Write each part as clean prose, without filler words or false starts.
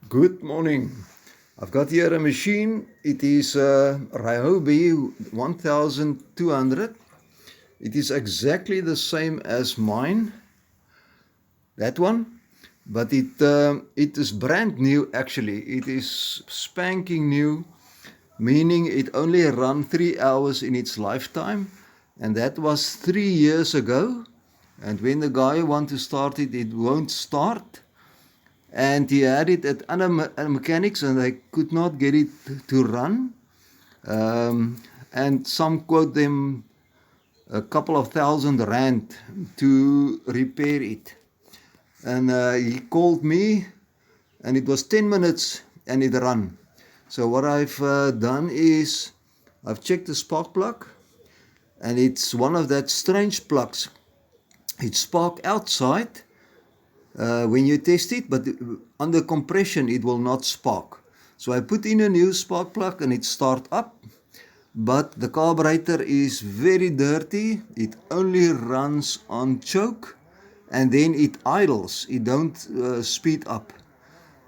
Good morning. I've got here a machine. It is a Ryobi 1200. It is exactly the same as mine, that one, but it is brand new actually. It is spanking new, meaning it only ran 3 hours in its lifetime, and that was 3 years ago. And when the guy want to start it, it won't start. And he had it at other mechanics and they could not get it to run. And some quote them a couple of $1,000 to repair it. And he called me and it was 10 minutes and it ran. So what I've done is I've checked the spark plug and it's one of that strange plugs. It's spark outside when you test it, but under compression it will not spark. So I put in a new spark plug and it start up, but the carburetor is very dirty. It only runs on choke and then it idles. It don't speed up.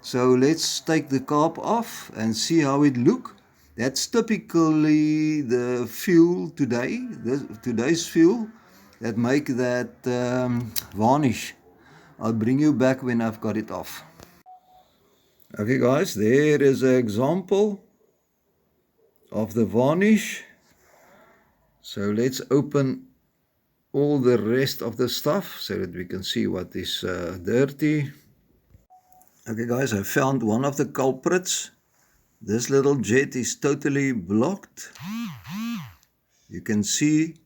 So let's take the carb off and see how it look. That's typically the fuel today, today's fuel that make that varnish. I'll bring you back when I've got it off. Okay guys, there is an example of the varnish. So let's open all the rest of the stuff so that we can see what is dirty. Okay guys, I found one of the culprits. This little jet is totally blocked. You can see,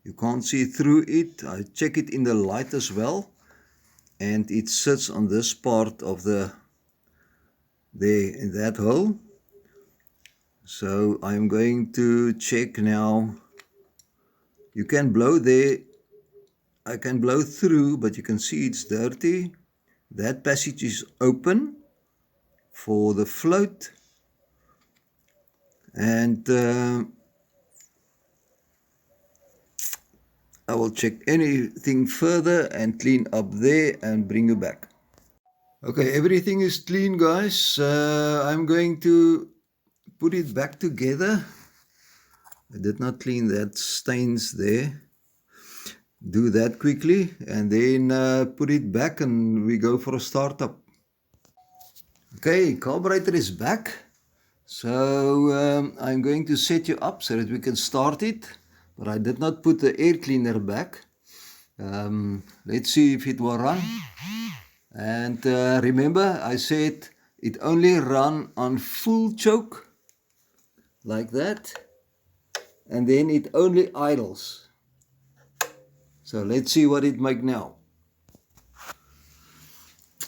you can't see through it. I check it in the light as well. And it sits on this part of there in that hole. So I'm going to check now. You can blow there. I can blow through, but you can see it's dirty. That passage is open for the float. And I will check anything further and clean up there and bring you back. Okay, everything is clean guys. I'm going to put it back together. I did not clean that stains there. Do that quickly and then put it back and we go for a startup. Okay, carburetor is back. So I'm going to set you up so that we can start it. But I did not put the air cleaner back. Let's see if it will run. And remember I said it only run on full choke. Like that. And then it only idles. So let's see what it make now.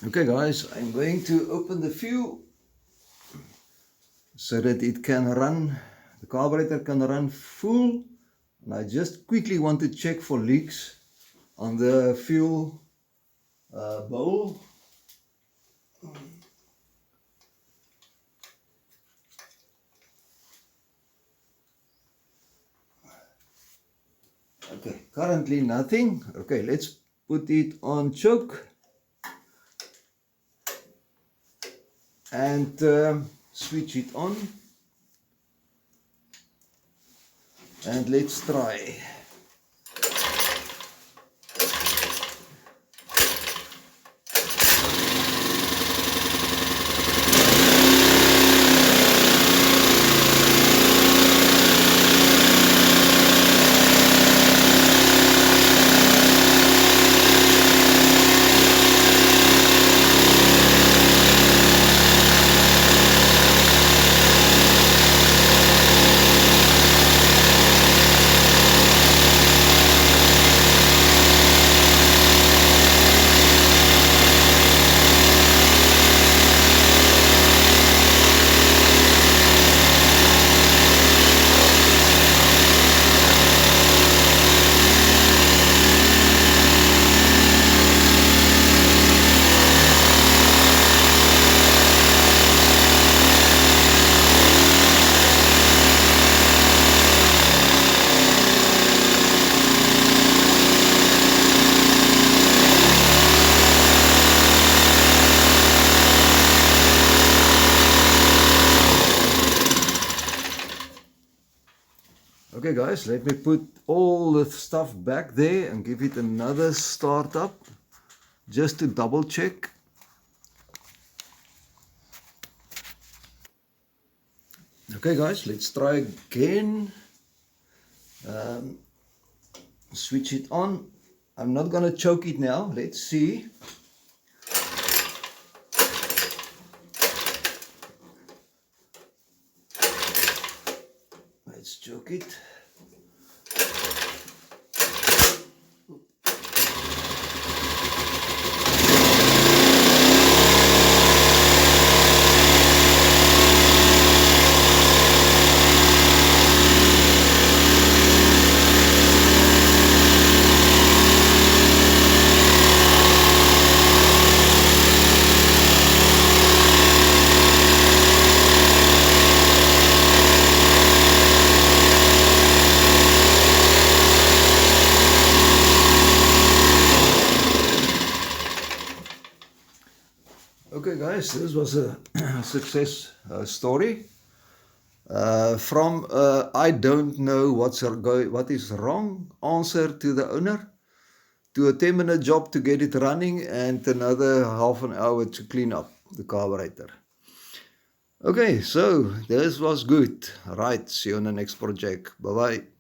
Okay guys, I'm going to open the fuel so that it can run, the carburetor can run full. And I just quickly want to check for leaks on the fuel bowl. Okay, currently nothing. Okay, let's put it on choke. And switch it on. And let's try. Okay guys, let me put all the stuff back there and give it another start up just to double check. Okay guys, let's try again. Switch it on. I'm not gonna choke it now. Let's see. Let's choke it. Okay guys, this was a success story. From I don't know what is wrong answer to the owner, to a 10-minute job to get it running and another half an hour to clean up the carburetor. Okay, so this was good. Right, see you on the next project. Bye bye.